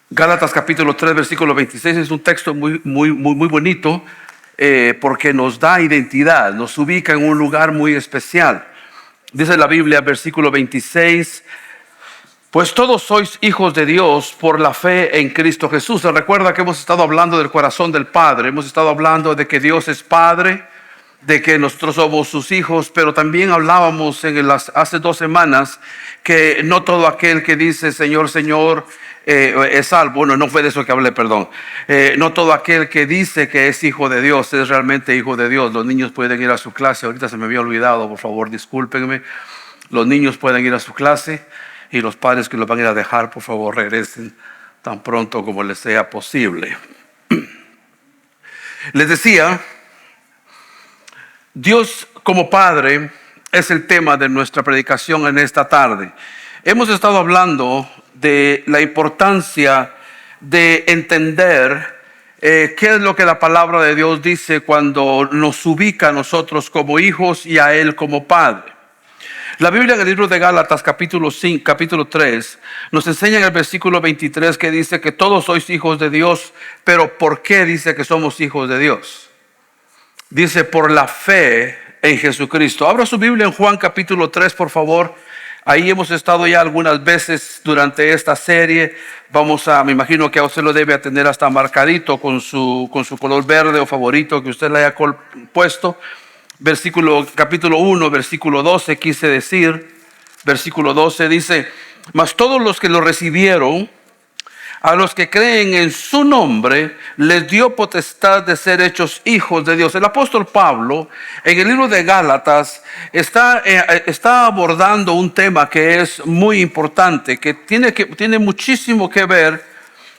Gálatas capítulo 3, versículo 26 es un texto muy bonito porque nos da identidad, nos ubica en un lugar muy especial. Dice la Biblia, versículo 26, pues todos sois hijos de Dios por la fe en Cristo Jesús. Se recuerda que hemos estado hablando del corazón del Padre, hemos estado hablando de que Dios es Padre, de que nosotros somos sus hijos, pero también hablábamos hace 2 semanas que no todo aquel que dice Señor, Señor, es salvo. Bueno, no fue de eso que hablé, perdón. No todo aquel que dice que es hijo de Dios es realmente hijo de Dios. Los niños pueden ir a su clase. Ahorita se me había olvidado, por favor, discúlpenme. Los niños pueden ir a su clase y los padres que los van a ir a dejar, por favor, regresen tan pronto como les sea posible. Les decía, Dios como Padre es el tema de nuestra predicación en esta tarde. Hemos estado hablando de la importancia de entender qué es lo que la palabra de Dios dice cuando nos ubica a nosotros como hijos y a Él como Padre. La Biblia en el libro de Gálatas capítulo 3 nos enseña en el versículo 23 que dice que todos sois hijos de Dios, pero ¿por qué dice que somos hijos de Dios? Dice por la fe en Jesucristo. Abra su Biblia en Juan capítulo 3, por favor. Ahí hemos estado ya algunas veces durante esta serie. Me imagino que a usted lo debe tener hasta marcadito con su color verde o favorito que usted le haya puesto. Capítulo 1, versículo 12, quise decir. Versículo 12 dice, mas todos los que lo recibieron, a los que creen en su nombre, les dio potestad de ser hechos hijos de Dios. El apóstol Pablo, en el libro de Gálatas, está abordando un tema que es muy importante, que tiene muchísimo que ver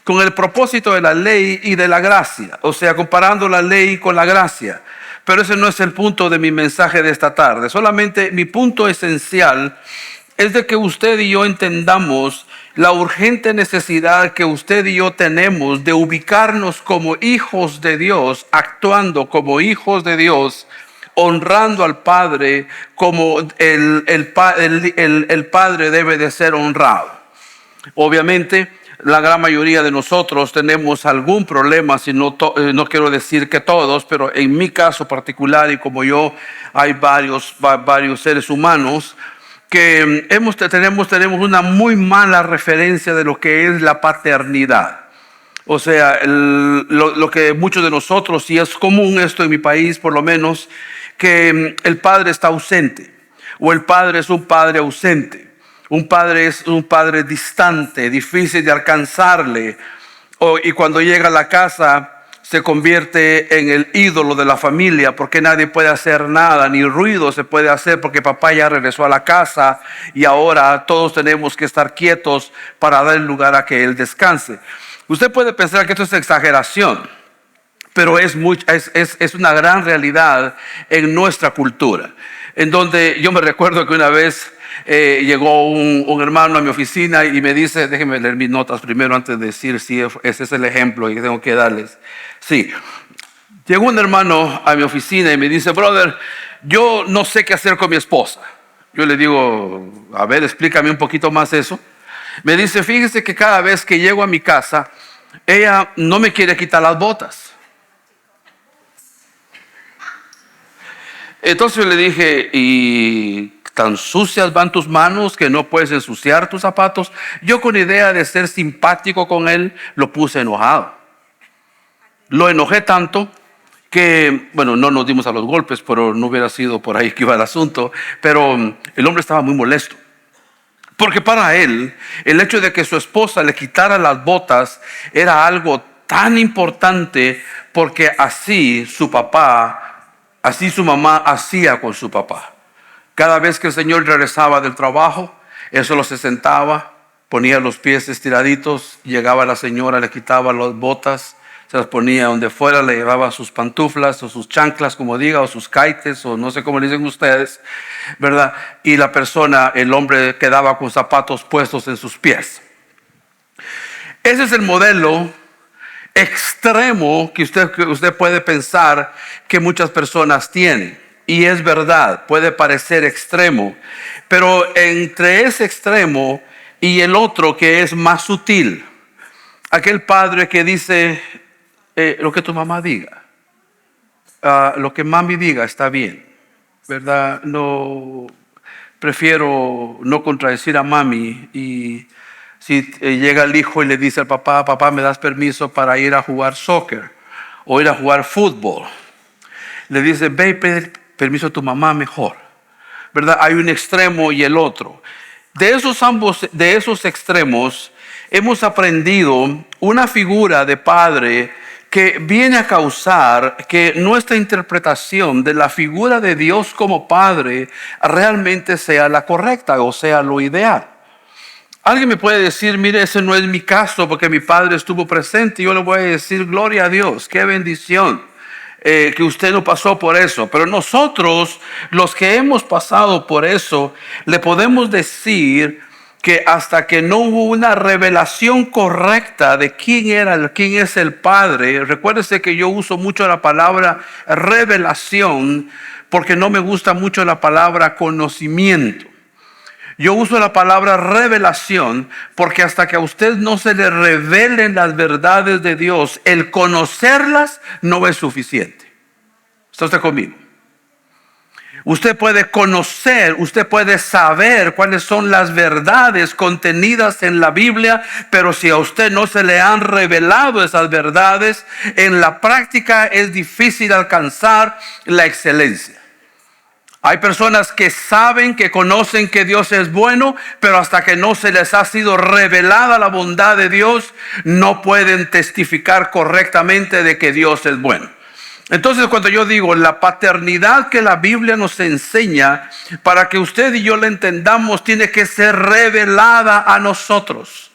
con el propósito de la ley y de la gracia. O sea, comparando la ley con la gracia. Pero ese no es el punto de mi mensaje de esta tarde. Solamente mi punto esencial es de que usted y yo entendamos la urgente necesidad que usted y yo tenemos de ubicarnos como hijos de Dios, actuando como hijos de Dios, honrando al Padre como el Padre debe de ser honrado. Obviamente, la gran mayoría de nosotros tenemos algún problema, no quiero decir que todos, pero en mi caso particular y como yo, hay varios seres humanos que tenemos una muy mala referencia de lo que es la paternidad. O sea, lo que muchos de nosotros, y es común esto en mi país por lo menos, que el padre está ausente, o el padre es un padre ausente. Un padre es un padre distante, difícil de alcanzarle, y cuando llega a la casa se convierte en el ídolo de la familia porque nadie puede hacer nada, ni ruido se puede hacer porque papá ya regresó a la casa y ahora todos tenemos que estar quietos para dar lugar a que él descanse. Usted puede pensar que esto es exageración, pero es una gran realidad en nuestra cultura, en donde yo me recuerdo que una vez llegó un hermano a mi oficina y me dice, déjenme leer mis notas primero antes de decir si ese es el ejemplo que tengo que darles. Sí, llegó un hermano a mi oficina y me dice, brother, yo no sé qué hacer con mi esposa. Yo le digo, a ver, explícame un poquito más eso. Me dice, fíjese que cada vez que llego a mi casa, ella no me quiere quitar las botas. Entonces yo le dije, ¿y tan sucias van tus manos que no puedes ensuciar tus zapatos? Yo con idea de ser simpático con él, lo puse enojado. Lo enojé tanto que, bueno, no nos dimos a los golpes, pero no hubiera sido por ahí que iba el asunto. Pero el hombre estaba muy molesto. Porque para él, el hecho de que su esposa le quitara las botas era algo tan importante porque así su mamá hacía con su papá. Cada vez que el Señor regresaba del trabajo, él solo se sentaba, ponía los pies estiraditos, llegaba la señora, le quitaba las botas, se las ponía donde fuera, le llevaba sus pantuflas o sus chanclas, como diga, o sus caites, o no sé cómo le dicen ustedes, ¿verdad? Y el hombre quedaba con zapatos puestos en sus pies. Ese es el modelo extremo que usted puede pensar que muchas personas tienen. Y es verdad, puede parecer extremo, pero entre ese extremo y el otro que es más sutil, Aquel padre que dice, lo que tu mamá diga, lo que mami diga está bien, ¿verdad? No, prefiero no contradecir a mami. Y si llega el hijo y le dice al papá, papá, ¿me das permiso para ir a jugar soccer o ir a jugar fútbol? Le dice, ve y pide permiso a tu mamá mejor, ¿verdad? Hay un extremo y el otro. De esos extremos hemos aprendido una figura de padre que viene a causar que nuestra interpretación de la figura de Dios como padre realmente sea la correcta o sea lo ideal. Alguien me puede decir, mire, ese no es mi caso porque mi padre estuvo presente. Y yo le voy a decir, gloria a Dios, qué bendición que usted no pasó por eso. Pero nosotros, los que hemos pasado por eso, le podemos decir que hasta que no hubo una revelación correcta de quién es el Padre. Recuérdese que yo uso mucho la palabra revelación porque no me gusta mucho la palabra conocimiento. Yo uso la palabra revelación porque hasta que a usted no se le revelen las verdades de Dios, el conocerlas no es suficiente. ¿Está usted conmigo? Usted puede conocer, usted puede saber cuáles son las verdades contenidas en la Biblia, pero si a usted no se le han revelado esas verdades, en la práctica es difícil alcanzar la excelencia. Hay personas que saben, que conocen que Dios es bueno, pero hasta que no se les ha sido revelada la bondad de Dios, no pueden testificar correctamente de que Dios es bueno. Entonces, cuando yo digo la paternidad que la Biblia nos enseña, para que usted y yo la entendamos, tiene que ser revelada a nosotros.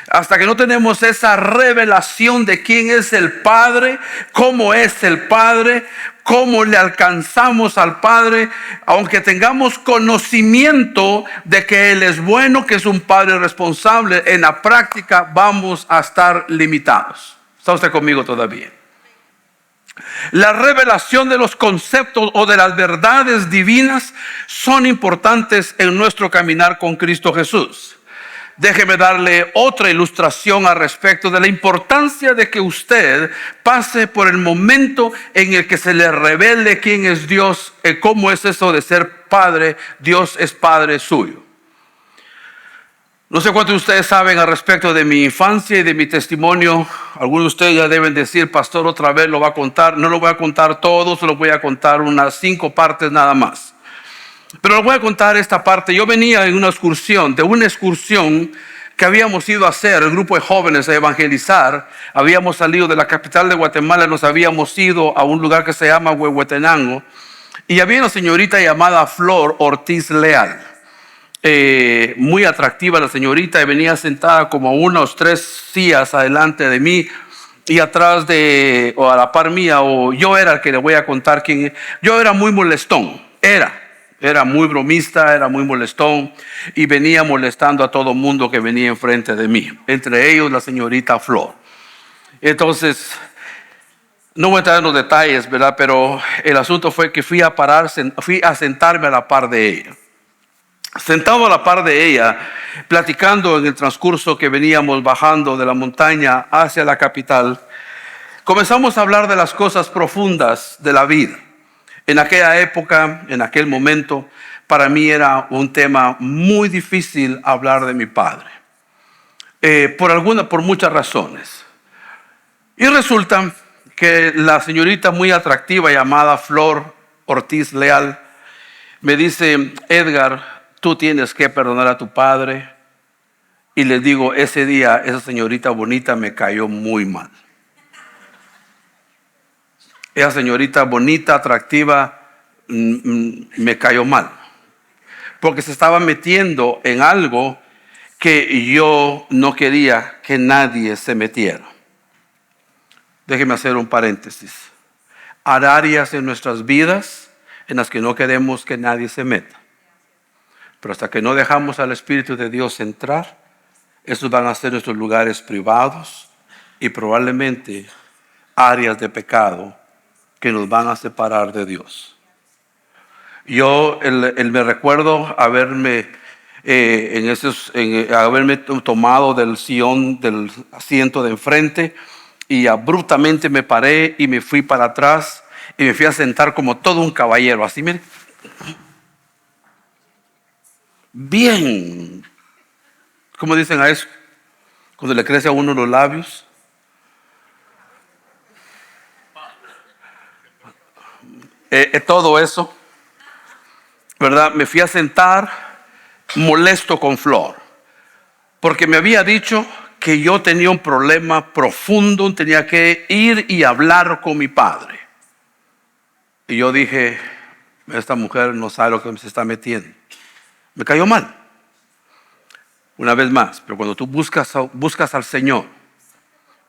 Hasta que no tenemos esa revelación de quién es el Padre, cómo es el Padre, cómo le alcanzamos al Padre, aunque tengamos conocimiento de que Él es bueno, que es un Padre responsable, en la práctica vamos a estar limitados. ¿Está usted conmigo todavía? La revelación de los conceptos o de las verdades divinas son importantes en nuestro caminar con Cristo Jesús. Déjeme darle otra ilustración al respecto de la importancia de que usted pase por el momento en el que se le revele quién es Dios, cómo es eso de ser padre. Dios es padre suyo. No sé cuántos de ustedes saben al respecto de mi infancia y de mi testimonio. Algunos de ustedes ya deben decir, pastor, otra vez lo va a contar. No lo voy a contar todo, solo voy a contar unas 5 partes nada más. Pero les voy a contar esta parte. Yo venía de una excursión que habíamos ido a hacer, el grupo de jóvenes a evangelizar. Habíamos salido de la capital de Guatemala, nos habíamos ido a un lugar que se llama Huehuetenango. Y había una señorita llamada Flor Ortiz Leal. Muy atractiva la señorita, y venía sentada como unos 3 sillas adelante de mí. Y atrás o a la par mía, o yo era el que le voy a contar quién. Yo era muy molestón, era muy bromista, era muy molestón y venía molestando a todo mundo que venía enfrente de mí, entre ellos la señorita Flor. Entonces, no voy a entrar en los detalles, ¿verdad? Pero el asunto fue que fui a sentarme a la par de ella. Sentado a la par de ella, platicando en el transcurso que veníamos bajando de la montaña hacia la capital, comenzamos a hablar de las cosas profundas de la vida. En aquella época, en aquel momento, para mí era un tema muy difícil hablar de mi padre. Por muchas razones. Y resulta que la señorita muy atractiva llamada Flor Ortiz Leal me dice, Edgar, tú tienes que perdonar a tu padre. Y le digo, ese día esa señorita bonita me cayó muy mal. Esa señorita bonita, atractiva, me cayó mal. Porque se estaba metiendo en algo que yo no quería que nadie se metiera. Déjeme hacer un paréntesis. Hay áreas en nuestras vidas en las que no queremos que nadie se meta. Pero hasta que no dejamos al Espíritu de Dios entrar, esos van a ser nuestros lugares privados y probablemente áreas de pecado que nos van a separar de Dios. Yo me recuerdo haberme en haberme tomado del sillón, del asiento de enfrente, y abruptamente me paré y me fui para atrás y me fui a sentar como todo un caballero, así, mire, bien, ¿cómo dicen a eso? Cuando le crece a uno los labios. Todo eso, ¿verdad? Me fui a sentar molesto con Flor, porque me había dicho que yo tenía un problema profundo, tenía que ir y hablar con mi padre. Y yo dije, esta mujer no sabe lo que se está metiendo. Me cayó mal, una vez más. Pero cuando tú buscas al Señor,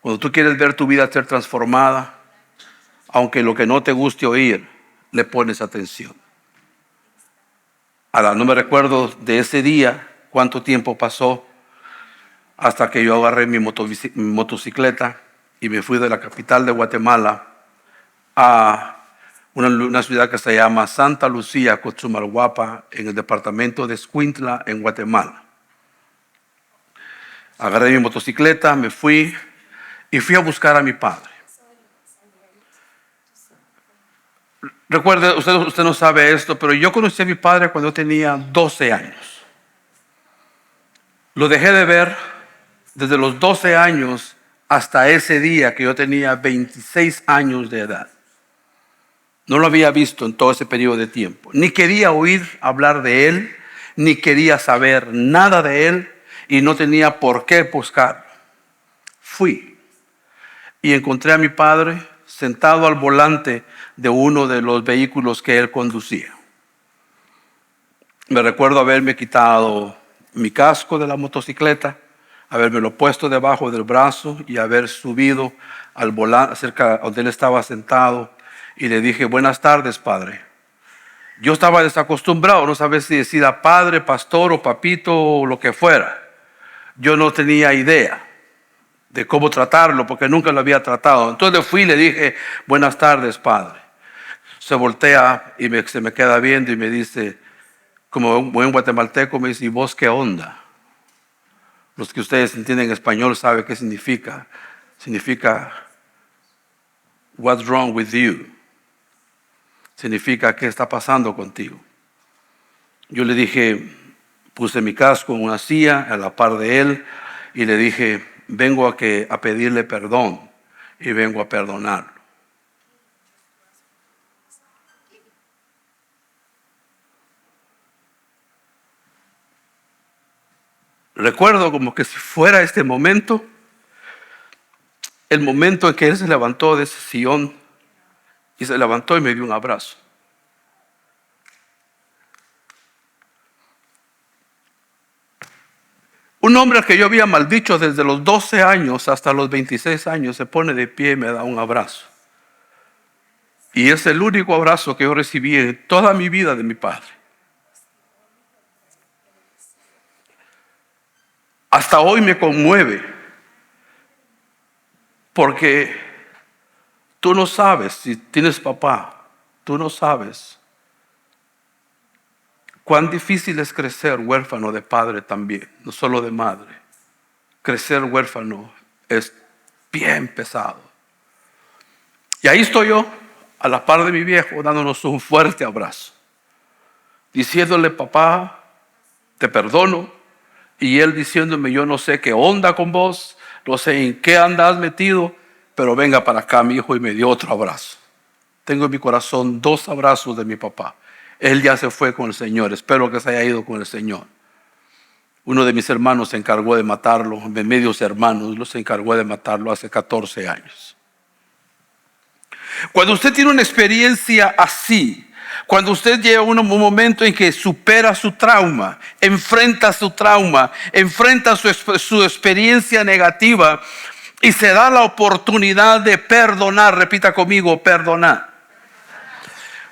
cuando tú quieres ver tu vida ser transformada, aunque lo que no te guste oír, le pones atención. Ahora, no me recuerdo de ese día cuánto tiempo pasó hasta que yo agarré mi motocicleta y me fui de la capital de Guatemala a una ciudad que se llama Santa Lucía, Cochumalguapa, en el departamento de Escuintla, en Guatemala. Agarré mi motocicleta, me fui y fui a buscar a mi padre. Recuerde, usted no sabe esto, pero yo conocí a mi padre cuando yo tenía 12 años. Lo dejé de ver desde los 12 años hasta ese día que yo tenía 26 años de edad. No lo había visto en todo ese periodo de tiempo. Ni quería oír hablar de él, ni quería saber nada de él, y no tenía por qué buscar. Fui y encontré a mi padre sentado al volante de uno de los vehículos que él conducía. Me recuerdo haberme quitado mi casco de la motocicleta, habérmelo puesto debajo del brazo y haber subido al volante cerca donde él estaba sentado, y le dije, buenas tardes, padre. Yo estaba desacostumbrado, no sabía si decir a padre, pastor o papito o lo que fuera. Yo no tenía idea de cómo tratarlo porque nunca lo había tratado. Entonces le fui y le dije, buenas tardes, padre. Se voltea y se me queda viendo y me dice, como un buen guatemalteco, me dice, ¿y vos qué onda? Los que ustedes entienden español saben qué significa. Significa, what's wrong with you? Significa, ¿qué está pasando contigo? Yo le dije, puse mi casco en una silla a la par de él y le dije, vengo a pedirle perdón y vengo a perdonarlo. Recuerdo como que si fuera este momento, el momento en que él se levantó de ese sillón y se levantó y me dio un abrazo. Un hombre al que yo había maldicho desde los 12 años hasta los 26 años se pone de pie y me da un abrazo. Y es el único abrazo que yo recibí en toda mi vida de mi padre. Hasta hoy me conmueve, porque tú no sabes, si tienes papá, tú no sabes cuán difícil es crecer huérfano de padre también, no solo de madre. Crecer huérfano es bien pesado. Y ahí estoy yo, a la par de mi viejo, dándonos un fuerte abrazo, diciéndole, papá, te perdono. Y él diciéndome, yo no sé qué onda con vos, no sé en qué andas metido, pero venga para acá, mi hijo, y me dio otro abrazo. Tengo en mi corazón 2 abrazos de mi papá. Él ya se fue con el Señor, espero que se haya ido con el Señor. Uno de mis hermanos se encargó de matarlo, de medios hermanos, se encargó de matarlo hace 14 años. Cuando usted tiene una experiencia así, cuando usted llega a un momento en que supera su trauma, enfrenta su experiencia negativa y se da la oportunidad de perdonar, repita conmigo, perdonar.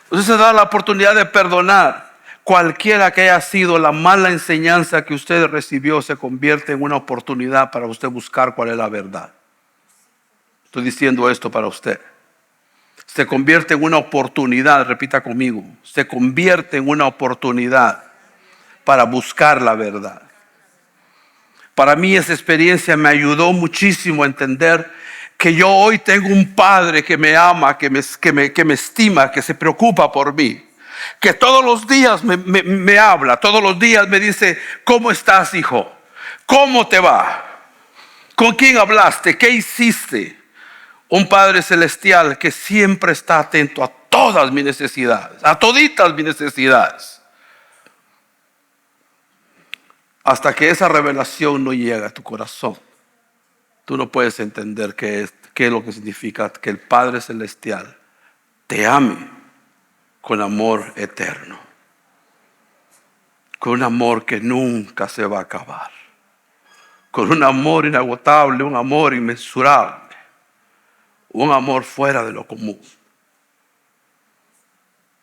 Usted se da la oportunidad de perdonar. Cualquiera que haya sido la mala enseñanza que usted recibió se convierte en una oportunidad para usted buscar cuál es la verdad. Estoy diciendo esto para usted. Se convierte en una oportunidad, repita conmigo, se convierte en una oportunidad para buscar la verdad. Para mí esa experiencia me ayudó muchísimo a entender que yo hoy tengo un Padre que me ama, que me estima, que se preocupa por mí. Que todos los días me habla, todos los días me dice: ¿cómo estás, hijo? ¿Cómo te va? ¿Con quién hablaste? ¿Qué hiciste? Un Padre celestial que siempre está atento a todas mis necesidades, a toditas mis necesidades. Hasta que esa revelación no llega a tu corazón, tú no puedes entender qué es lo que significa que el Padre celestial te ame con amor eterno, con un amor que nunca se va a acabar, con un amor inagotable, un amor inmensurable, un amor fuera de lo común.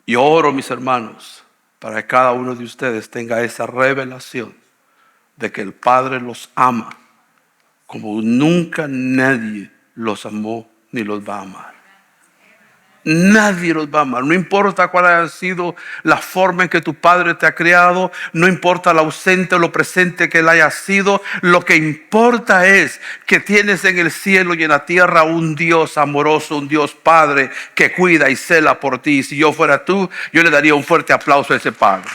Y oro, mis hermanos, para que cada uno de ustedes tenga esa revelación de que el Padre los ama como nunca nadie los amó ni los va a amar. Nadie los va a amar. No importa cuál haya sido la forma en que tu padre te ha criado, no importa lo ausente o lo presente que él haya sido, lo que importa es que tienes en el cielo y en la tierra un Dios amoroso, un Dios Padre que cuida y cela por ti. Si yo fuera tú, yo le daría un fuerte aplauso a ese Padre,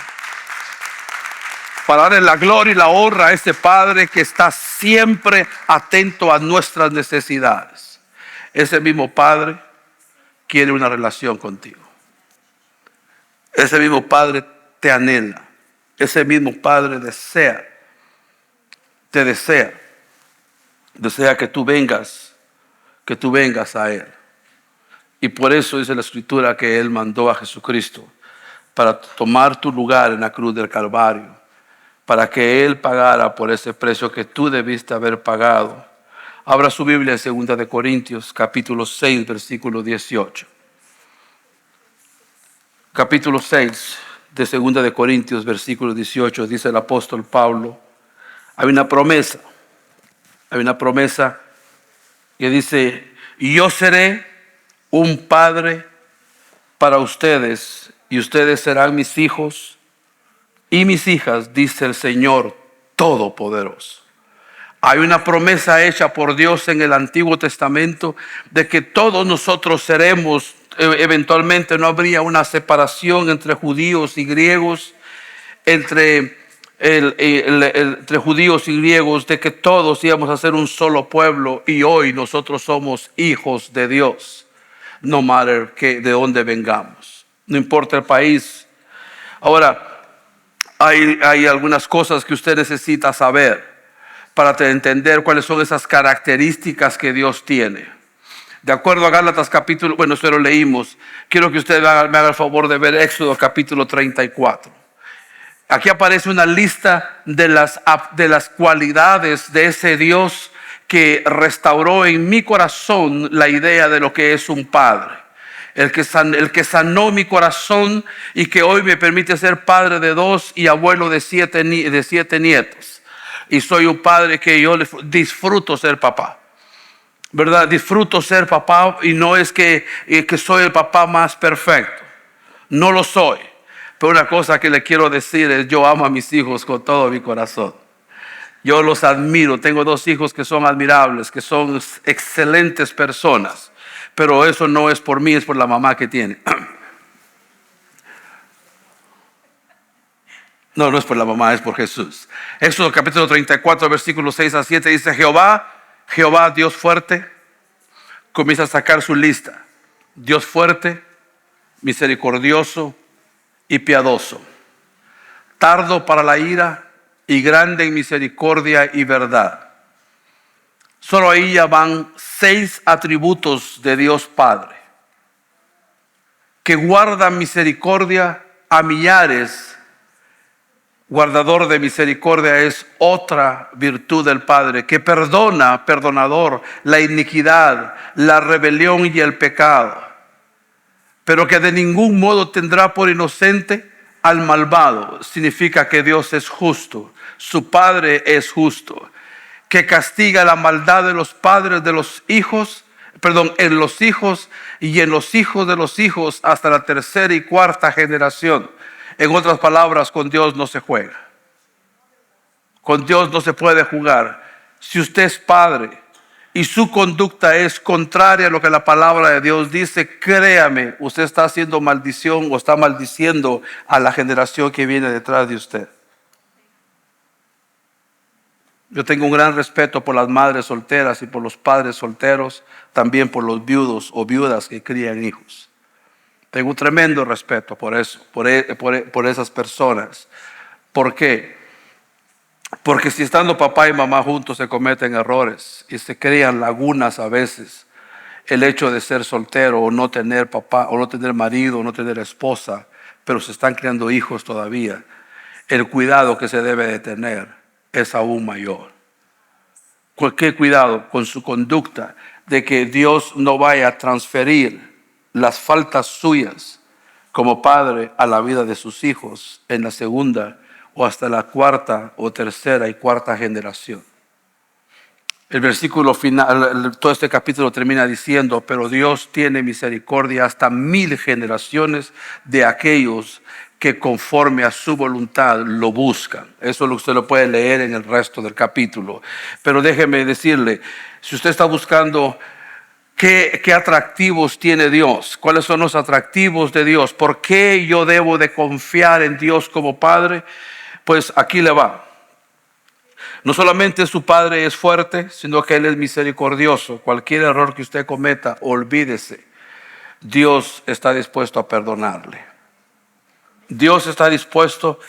para darle la gloria y la honra a ese Padre que está siempre atento a nuestras necesidades. Ese mismo Padre quiere una relación contigo. Ese mismo Padre te anhela. Ese mismo Padre te desea que tú vengas a Él. Y por eso dice la Escritura que Él mandó a Jesucristo para tomar tu lugar en la cruz del Calvario, para que Él pagara por ese precio que tú debiste haber pagado. Abra su Biblia en 2 Corintios, capítulo 6, versículo 18. Capítulo 6 de 2 Corintios, versículo 18, dice el apóstol Pablo: hay una promesa que dice: y yo seré un padre para ustedes, y ustedes serán mis hijos y mis hijas, dice el Señor Todopoderoso. Hay una promesa hecha por Dios en el Antiguo Testamento de que todos nosotros seremos, eventualmente no habría una separación entre judíos y griegos, entre judíos y griegos, de que todos íbamos a ser un solo pueblo, y hoy nosotros somos hijos de Dios, no matter de dónde vengamos, no importa el país. Ahora, hay algunas cosas que usted necesita saber para entender cuáles son esas características que Dios tiene. De acuerdo a Gálatas capítulo, eso lo leímos. Quiero que usted me haga el favor de ver Éxodo capítulo 34. Aquí aparece una lista de las cualidades de ese Dios que restauró en mi corazón la idea de lo que es un padre. El que sanó mi corazón y que hoy me permite ser padre de 2 y abuelo de 7 nietos. Y soy un padre que yo disfruto ser papá, ¿verdad? Disfruto ser papá, y no es que soy el papá más perfecto. No lo soy. Pero una cosa que le quiero decir es: yo amo a mis hijos con todo mi corazón. Yo los admiro. Tengo 2 hijos que son admirables, que son excelentes personas. Pero eso no es por mí, es por la mamá que tiene. No es por la mamá, es por Jesús. Éxodo capítulo 34, versículos 6 a 7 dice: Jehová, Dios fuerte. Comienza a sacar su lista. Dios fuerte, misericordioso y piadoso, tardo para la ira y grande en misericordia y verdad. Solo ahí ya van 6 atributos de Dios Padre, que guarda misericordia a millares. Guardador de misericordia es otra virtud del Padre, que perdonador, la iniquidad, la rebelión y el pecado, pero que de ningún modo tendrá por inocente al malvado. Significa que Dios es justo, su Padre es justo, que castiga la maldad de los padres en los hijos y en los hijos de los hijos hasta la 3ª y 4ª generación. En otras palabras, con Dios no se juega. Con Dios no se puede jugar. Si usted es padre y su conducta es contraria a lo que la palabra de Dios dice, créame, usted está haciendo maldición o está maldiciendo a la generación que viene detrás de usted. Yo tengo un gran respeto por las madres solteras y por los padres solteros, también por los viudos o viudas que crían hijos. Tengo un tremendo respeto por eso, por esas personas. ¿Por qué? Porque si estando papá y mamá juntos se cometen errores y se crean lagunas a veces, el hecho de ser soltero o no tener papá o no tener marido o no tener esposa, pero se están creando hijos todavía, el cuidado que se debe de tener es aún mayor. Cualquier cuidado con su conducta de que Dios no vaya a transferir las faltas suyas como padre a la vida de sus hijos en la segunda o hasta la cuarta o tercera y cuarta generación. El versículo final, todo este capítulo termina diciendo, pero Dios tiene misericordia hasta 1000 generaciones de aquellos que conforme a su voluntad lo buscan. Eso usted lo puede leer en el resto del capítulo. Pero déjeme decirle, si usted está buscando qué atractivos tiene Dios, cuáles son los atractivos de Dios, por qué yo debo de confiar en Dios como Padre, pues aquí le va. No solamente su Padre es fuerte, sino que Él es misericordioso. Cualquier error que usted cometa, olvídese. Dios está dispuesto a perdonarle. Dios está dispuesto.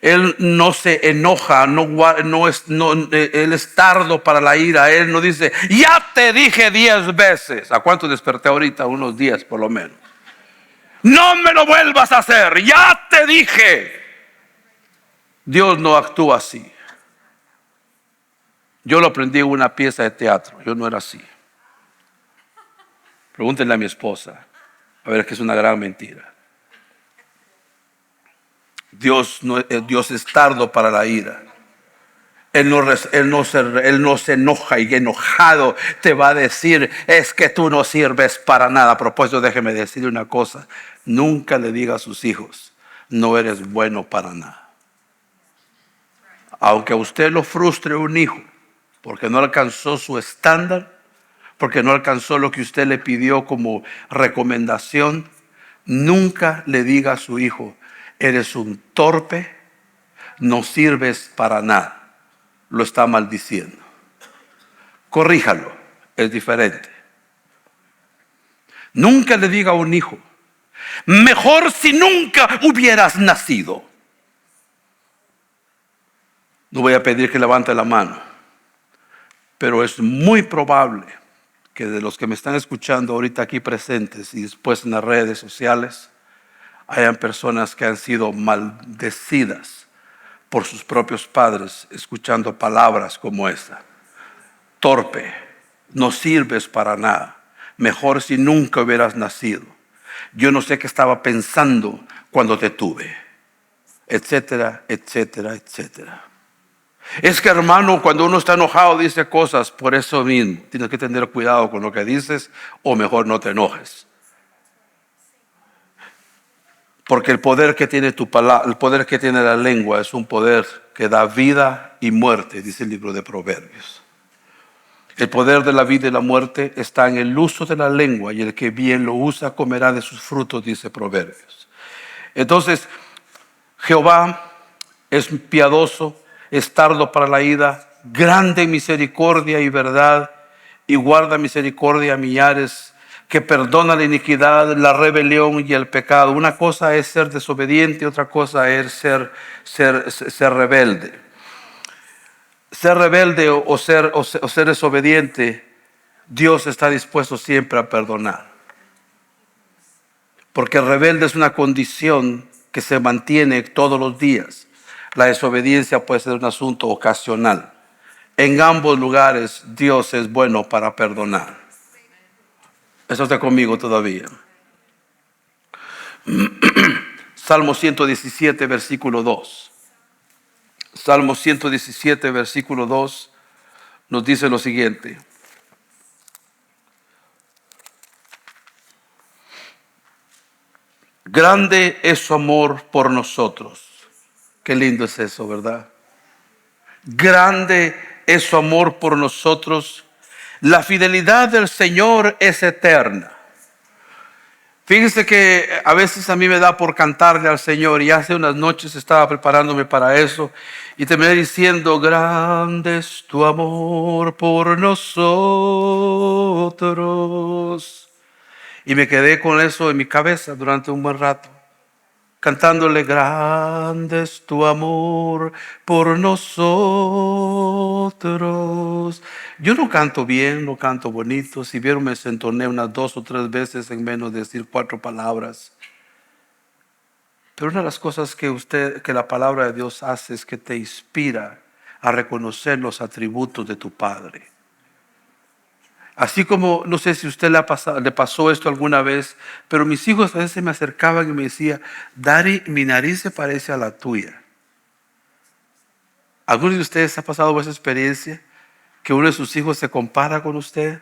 Él no se enoja, Él es tardo para la ira. Él no dice, ya te dije 10 veces. ¿A cuánto desperté ahorita? Unos 10 por lo menos. No me lo vuelvas a hacer, ya te dije. Dios no actúa así. Yo lo aprendí en una pieza de teatro. Yo no era así. Pregúntenle a mi esposa. A ver, que es una gran mentira. Dios es tardo para la ira. Él no se enoja y enojado te va a decir, es que tú no sirves para nada. A propósito, déjeme decirle una cosa. Nunca le diga a sus hijos, no eres bueno para nada. Aunque a usted lo frustre un hijo, porque no alcanzó su estándar, porque no alcanzó lo que usted le pidió como recomendación, nunca le diga a su hijo, eres un torpe, no sirves para nada. Lo está maldiciendo. Corríjalo, es diferente. Nunca le diga a un hijo, mejor si nunca hubieras nacido. No voy a pedir que levante la mano, pero es muy probable que de los que me están escuchando ahorita aquí presentes y después en las redes sociales, hayan personas que han sido maldecidas por sus propios padres escuchando palabras como esta. Torpe, no sirves para nada, mejor si nunca hubieras nacido. Yo no sé qué estaba pensando cuando te tuve, etcétera, etcétera, etcétera. Es que, hermano, cuando uno está enojado dice cosas, por eso mismo tienes que tener cuidado con lo que dices, o mejor no te enojes. Porque el poder que tiene tu palabra, el poder que tiene la lengua es un poder que da vida y muerte, dice el libro de Proverbios. El poder de la vida y la muerte está en el uso de la lengua, y el que bien lo usa comerá de sus frutos, dice Proverbios. Entonces, Jehová es piadoso, es tardo para la ira, grande en misericordia y verdad, y guarda misericordia a millares, que perdona la iniquidad, la rebelión y el pecado. Una cosa es ser desobediente, otra cosa es ser rebelde. Ser rebelde o ser desobediente, Dios está dispuesto siempre a perdonar. Porque rebelde es una condición que se mantiene todos los días. La desobediencia puede ser un asunto ocasional. En ambos lugares Dios es bueno para perdonar. Eso está conmigo todavía. Salmo 117, versículo 2. Salmo 117, versículo 2 nos dice lo siguiente. Grande es su amor por nosotros. Qué lindo es eso, ¿verdad? Grande es su amor por nosotros. La fidelidad del Señor es eterna. Fíjense que a veces a mí me da por cantarle al Señor, y hace unas noches estaba preparándome para eso y terminé diciendo: grande es tu amor por nosotros. Y me quedé con eso en mi cabeza durante un buen rato, cantándole: grande es tu amor por nosotros. Yo no canto bien, no canto bonito. Si vieron, me entoné unas 2 o 3 veces en menos de decir 4 palabras. Pero una de las cosas que la palabra de Dios hace es que te inspira a reconocer los atributos de tu Padre. Así como, no sé si a usted le pasó esto alguna vez, pero mis hijos a veces me acercaban y me decían: Daddy, mi nariz se parece a la tuya. ¿Alguno de ustedes ha pasado por esa experiencia? Que uno de sus hijos se compara con usted.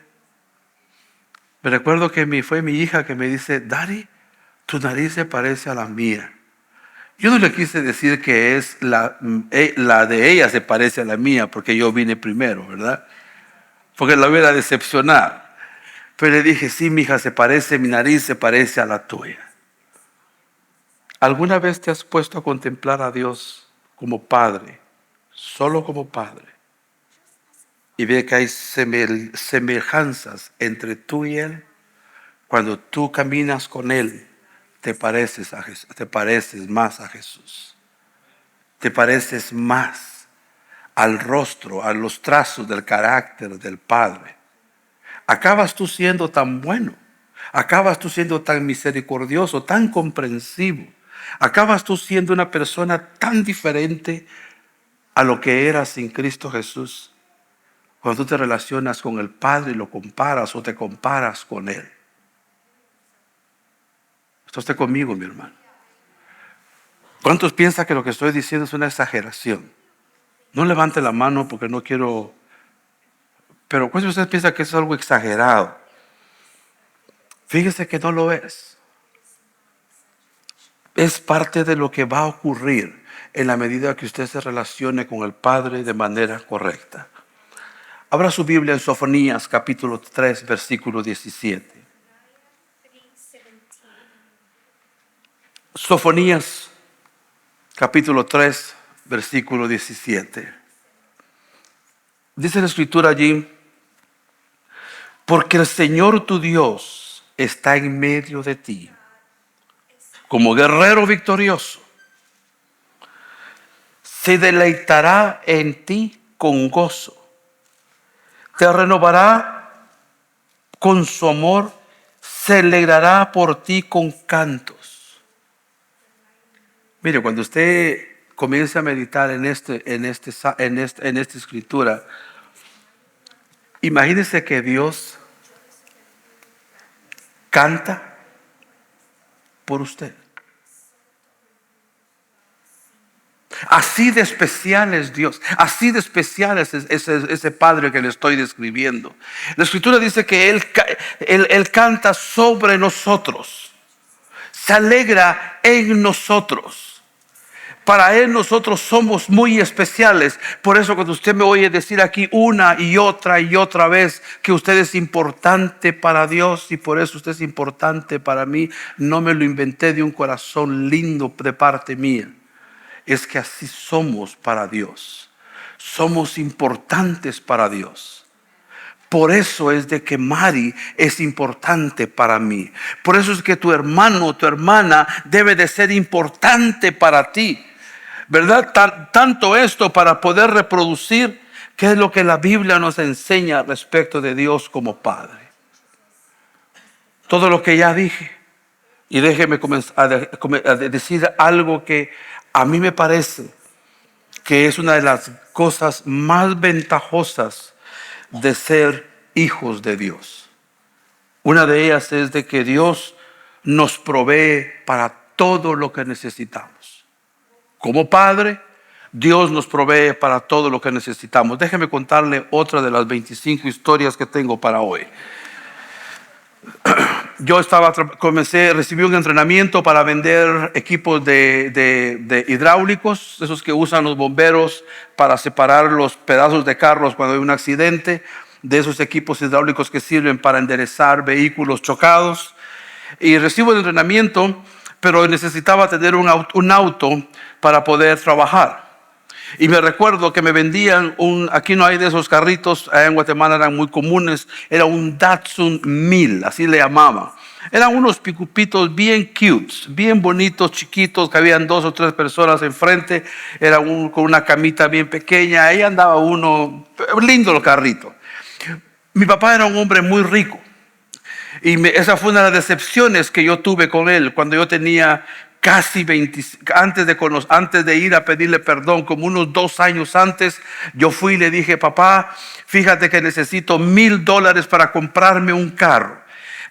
Me recuerdo que fue mi hija que me dice: Daddy, tu nariz se parece a la mía. Yo no le quise decir que la de ella se parece a la mía, porque yo vine primero, ¿verdad? Porque la hubiera decepcionado. Pero le dije: sí, mi hija, mi nariz se parece a la tuya. ¿Alguna vez te has puesto a contemplar a Dios como Padre, solo como Padre, y ve que hay semejanzas entre tú y Él? Cuando tú caminas con Él, te pareces más a Jesús. Te pareces más al rostro, a los trazos del carácter del Padre. Acabas tú siendo tan bueno, acabas tú siendo tan misericordioso, tan comprensivo, acabas tú siendo una persona tan diferente a lo que eras sin Cristo Jesús, cuando tú te relacionas con el Padre y lo comparas o te comparas con Él. ¿Está usted conmigo, mi hermano? ¿Cuántos piensan que lo que estoy diciendo es una exageración? No levante la mano porque no quiero. Pero ¿cuántos de ustedes piensan que eso es algo exagerado? Fíjese que no lo es. Es parte de lo que va a ocurrir en la medida que usted se relacione con el Padre de manera correcta. Abra su Biblia en Sofonías capítulo 3, versículo 17. Sofonías capítulo 3, versículo 17. Dice la escritura allí: porque el Señor tu Dios está en medio de ti, como guerrero victorioso. Se deleitará en ti con gozo, te renovará con su amor, se alegrará por ti con cantos. Mire, cuando usted comience a meditar en esta escritura, imagínese que Dios canta por usted. Así de especial es Dios, así de especial es ese Padre que le estoy describiendo. La escritura dice que Él canta sobre nosotros, se alegra en nosotros. Para Él nosotros somos muy especiales. Por eso cuando usted me oye decir aquí una y otra vez que usted es importante para Dios y por eso usted es importante para mí, no me lo inventé de un corazón lindo de parte mía. Es que así somos para Dios. Somos importantes para Dios. Por eso es de que Mari es importante para mí. Por eso es que tu hermano, tu hermana debe de ser importante para ti. ¿Verdad? Tanto esto para poder reproducir qué es lo que la Biblia nos enseña respecto de Dios como Padre. Todo lo que ya dije. Y déjeme comenzar a decir algo que a mí me parece que es una de las cosas más ventajosas de ser hijos de Dios. Una de ellas es de que Dios nos provee para todo lo que necesitamos. Como Padre, Dios nos provee para todo lo que necesitamos. Déjeme contarle otra de las 25 historias que tengo para hoy. recibí un entrenamiento para vender equipos de hidráulicos, esos que usan los bomberos para separar los pedazos de carros cuando hay un accidente, de esos equipos hidráulicos que sirven para enderezar vehículos chocados. Y recibo el entrenamiento, pero necesitaba tener un auto para poder trabajar. Y me recuerdo que me vendían aquí no hay de esos carritos, allá en Guatemala eran muy comunes, era un Datsun 1000, así le llamaban. Eran unos picupitos bien cute, bien bonitos, chiquitos, que habían 2 o 3 personas enfrente, era con una camita bien pequeña, ahí andaba uno, lindo el carrito. Mi papá era un hombre muy rico. Y esa fue una de las decepciones que yo tuve con él cuando yo tenía casi 20, antes de ir a pedirle perdón, como unos 2 años antes, yo fui y le dije: papá, fíjate que necesito $1,000 para comprarme un carro,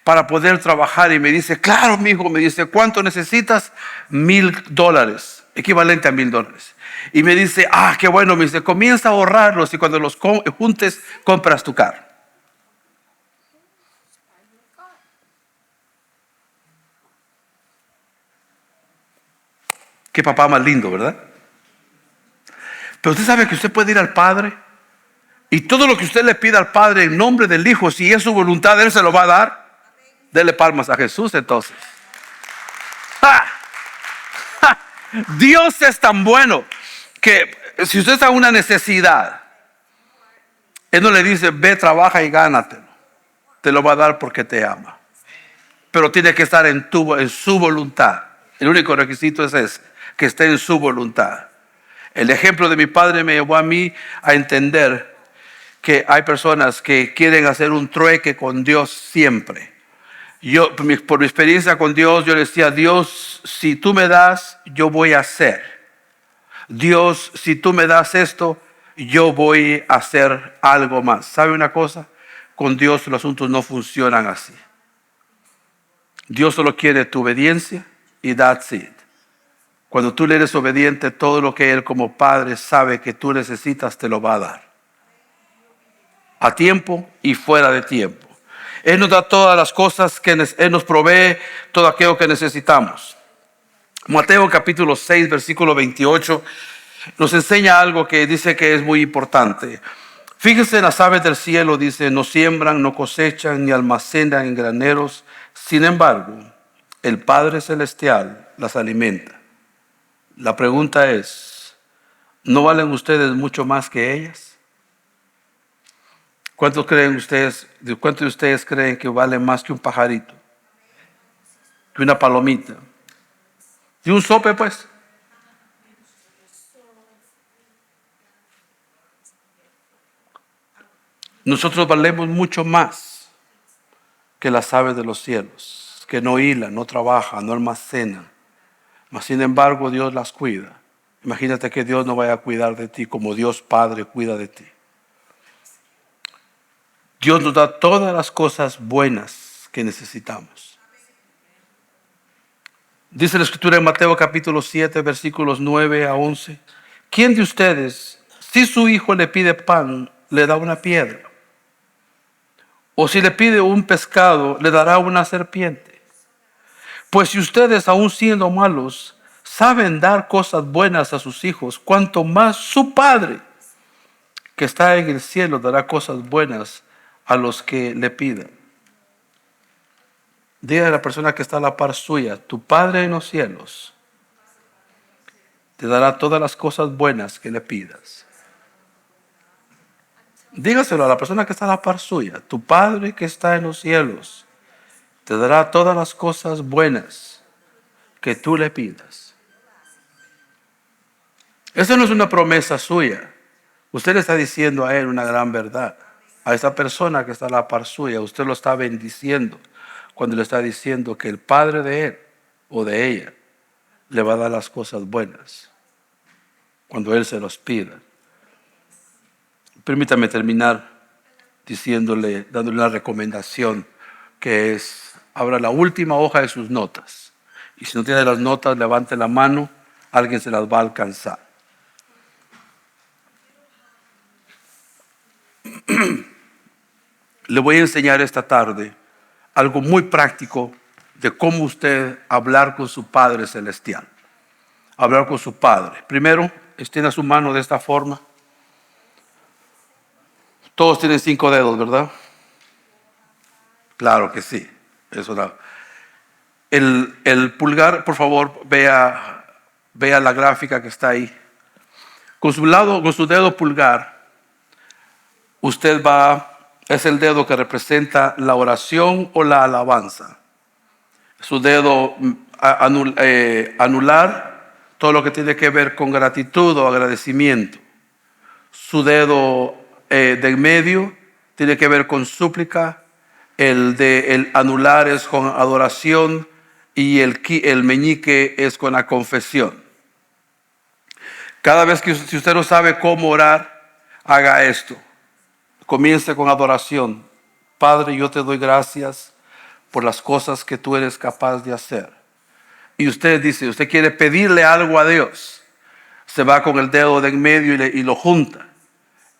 para poder trabajar. Y me dice: claro, mi hijo. Me dice: ¿cuánto necesitas? $1,000, equivalente a $1,000. Y me dice: qué bueno. Me dice: comienza a ahorrarlos y cuando los juntes, compras tu carro. Qué papá más lindo, ¿verdad? Pero usted sabe que usted puede ir al Padre y todo lo que usted le pida al Padre en nombre del Hijo, si es su voluntad, Él se lo va a dar. Dele palmas a Jesús entonces. ¡Ja! ¡Ja! Dios es tan bueno que si usted está en una necesidad, Él no le dice: ve, trabaja y gánatelo. Te lo va a dar porque te ama. Pero tiene que estar en su voluntad. El único requisito es ese, que esté en su voluntad. El ejemplo de mi padre me llevó a mí a entender que hay personas que quieren hacer un trueque con Dios siempre. Yo, por mi experiencia con Dios, yo le decía: Dios, si tú me das, yo voy a hacer. Dios, si tú me das esto, yo voy a hacer algo más. ¿Sabe una cosa? Con Dios los asuntos no funcionan así. Dios solo quiere tu obediencia y that's it. Cuando tú le eres obediente, todo lo que Él como Padre sabe que tú necesitas, te lo va a dar. A tiempo y fuera de tiempo. Él nos da todas las cosas que Él nos provee, todo aquello que necesitamos. Mateo capítulo 6, versículo 28, nos enseña algo que dice que es muy importante. Fíjense en las aves del cielo, dice: no siembran, no cosechan, ni almacenan en graneros. Sin embargo, el Padre Celestial las alimenta. La pregunta es: ¿no valen ustedes mucho más que ellas? ¿Cuántos de ustedes creen que valen más que un pajarito? Que una palomita. ¿Y un sope, pues? Nosotros valemos mucho más que las aves de los cielos, que no hilan, no trabajan, no almacenan. Mas sin embargo, Dios las cuida. Imagínate que Dios no vaya a cuidar de ti como Dios Padre cuida de ti. Dios nos da todas las cosas buenas que necesitamos. Dice la Escritura en Mateo capítulo 7, versículos 9 a 11. ¿Quién de ustedes, si su hijo le pide pan, le da una piedra? O si le pide un pescado, le dará una serpiente. Pues si ustedes, aun siendo malos, saben dar cosas buenas a sus hijos, cuanto más su Padre que está en el cielo dará cosas buenas a los que le pidan. Diga a la persona que está a la par suya: tu Padre en los cielos te dará todas las cosas buenas que le pidas. Dígaselo a la persona que está a la par suya: tu Padre que está en los cielos te dará todas las cosas buenas que tú le pidas. Eso no es una promesa suya. Usted le está diciendo a él una gran verdad. A esa persona que está a la par suya, usted lo está bendiciendo cuando le está diciendo que el Padre de él o de ella le va a dar las cosas buenas cuando él se los pida. Permítame terminar dándole una recomendación, que es: abra la última hoja de sus notas. Y si no tiene las notas, levante la mano, alguien se las va a alcanzar. Le voy a enseñar esta tarde algo muy práctico de cómo usted hablar con su Padre Celestial. Hablar con su Padre. Primero, extienda su mano de esta forma. Todos tienen 5 dedos, ¿verdad? Claro que sí. Eso da. El pulgar, por favor, vea la gráfica que está ahí. Con su dedo pulgar, usted es el dedo que representa la oración o la alabanza. Su dedo anular, todo lo que tiene que ver con gratitud o agradecimiento. Su dedo del medio tiene que ver con súplica. El anular es con adoración y el meñique es con la confesión. Cada vez que si usted no sabe cómo orar, haga esto. Comience con adoración. Padre, yo te doy gracias por las cosas que tú eres capaz de hacer. Y usted dice, usted quiere pedirle algo a Dios. Se va con el dedo de en medio y lo junta.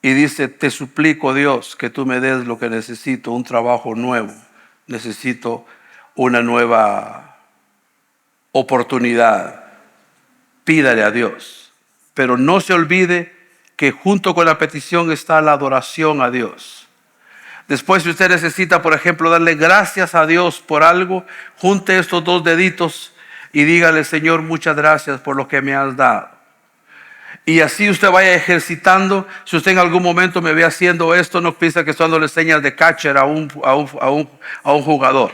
Y dice, te suplico, Dios, que tú me des lo que necesito, un trabajo nuevo. Necesito una nueva oportunidad. Pídale a Dios. Pero no se olvide que junto con la petición está la adoración a Dios. Después, si usted necesita, por ejemplo, darle gracias a Dios por algo, junte estos 2 deditos y dígale, Señor, muchas gracias por lo que me has dado. Y así usted vaya ejercitando. Si usted en algún momento me ve haciendo esto, no piensa que estoy dándole señas de catcher a un jugador,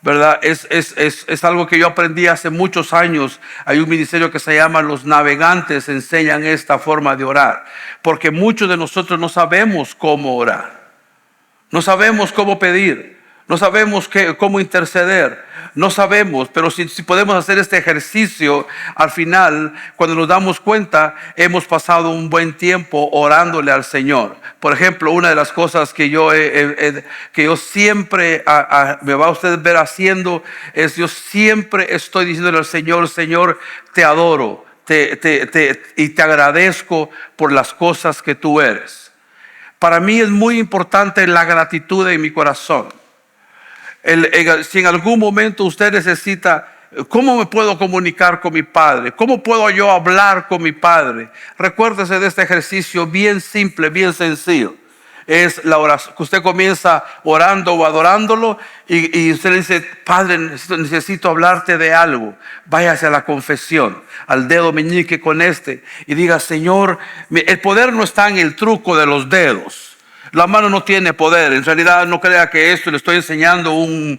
¿verdad? Es algo que yo aprendí hace muchos años. Hay un ministerio que se llama Los Navegantes, enseñan esta forma de orar. Porque muchos de nosotros no sabemos cómo orar. No sabemos cómo pedir. No sabemos cómo interceder. No sabemos, pero si podemos hacer este ejercicio, al final, cuando nos damos cuenta, hemos pasado un buen tiempo orándole al Señor. Por ejemplo, una de las cosas que yo siempre me va a usted ver haciendo es, yo siempre estoy diciéndole al Señor, Señor, te adoro y te agradezco por las cosas que tú eres. Para mí es muy importante la gratitud en mi corazón. Si en algún momento usted necesita, ¿cómo me puedo comunicar con mi Padre? ¿Cómo puedo yo hablar con mi Padre? Recuérdese de este ejercicio bien simple, bien sencillo. Es la oración, que usted comienza orando o adorándolo y usted le dice, Padre, necesito hablarte de algo. Váyase a la confesión, al dedo meñique con y diga, Señor, el poder no está en el truco de los dedos. La mano no tiene poder. En realidad no crea que esto le estoy enseñando un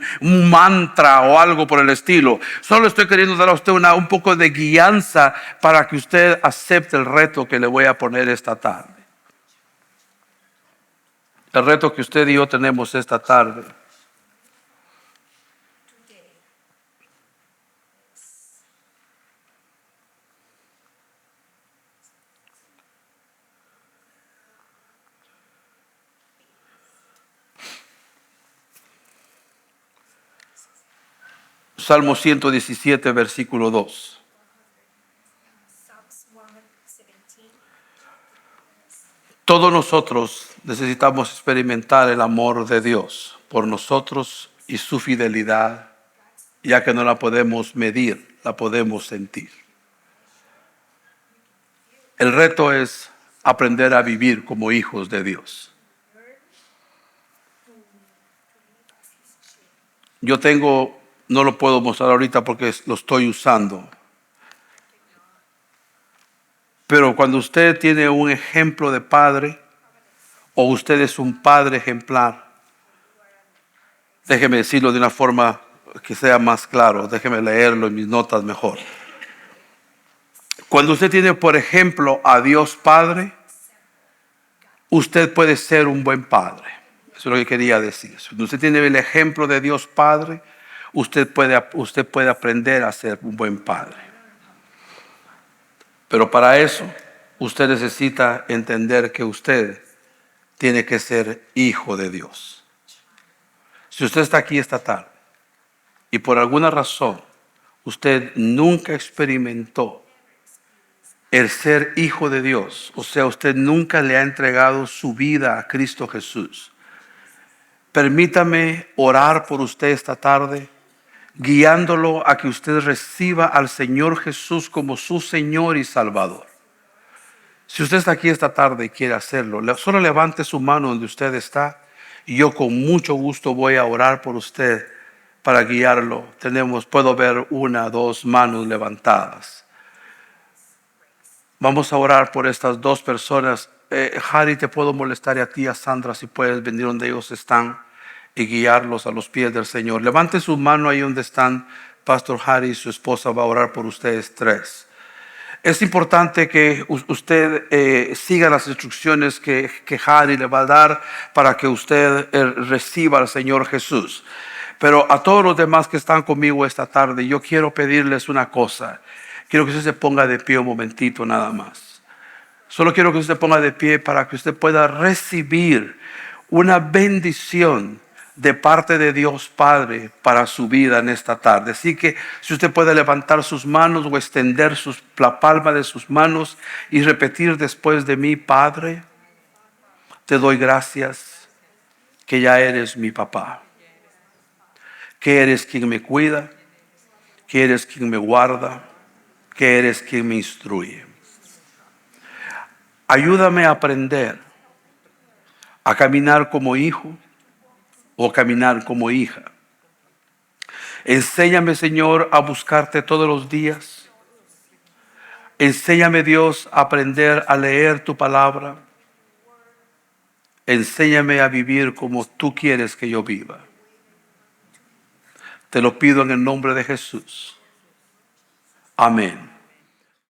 mantra o algo por el estilo. Solo estoy queriendo dar a usted un poco de guianza para que usted acepte el reto que le voy a poner esta tarde. El reto que usted y yo tenemos esta tarde. Salmo 117, versículo 2. Todos nosotros necesitamos experimentar el amor de Dios por nosotros y su fidelidad, ya que no la podemos medir, la podemos sentir. El reto es aprender a vivir como hijos de Dios. No lo puedo mostrar ahorita porque lo estoy usando. Pero cuando usted tiene un ejemplo de padre, o usted es un padre ejemplar, déjeme decirlo de una forma que sea más claro, déjeme leerlo en mis notas mejor. Cuando usted tiene, por ejemplo, a Dios Padre, usted puede ser un buen padre. Eso es lo que quería decir. Cuando usted tiene el ejemplo de Dios Padre, usted puede aprender a ser un buen padre. Pero para eso, usted necesita entender que usted tiene que ser hijo de Dios. Si usted está aquí esta tarde y por alguna razón usted nunca experimentó el ser hijo de Dios, o sea, usted nunca le ha entregado su vida a Cristo Jesús, Permítame orar por usted esta tarde, guiándolo a que usted reciba al Señor Jesús como su Señor y Salvador. Si usted está aquí esta tarde y quiere hacerlo, solo levante su mano donde usted está y yo con mucho gusto voy a orar por usted para guiarlo. Puedo ver 1, 2 manos levantadas. Vamos a orar por estas 2 personas. Harry, te puedo molestar, y a ti, a Sandra, si puedes venir donde ellos están y guiarlos a los pies del Señor. Levante su mano ahí donde están. Pastor Harry y su esposa va a orar por ustedes 3. Es importante que usted siga las instrucciones que Harry le va a dar para que usted reciba al Señor Jesús. Pero a todos los demás que están conmigo esta tarde, yo quiero pedirles una cosa. Quiero que usted se ponga de pie un momentito nada más. Solo quiero que usted se ponga de pie para que usted pueda recibir una bendición de parte de Dios Padre para su vida en esta tarde. Así que si usted puede levantar sus manos o extender la palma de sus manos y repetir después de mí: Padre, te doy gracias que ya eres mi papá, que eres quien me cuida, que eres quien me guarda, que eres quien me instruye. Ayúdame a aprender a caminar como hijo o caminar como hija. Enséñame, Señor, a buscarte todos los días. Enséñame, Dios, a aprender a leer tu palabra. Enséñame a vivir como tú quieres que yo viva. Te lo pido en el nombre de Jesús. Amén.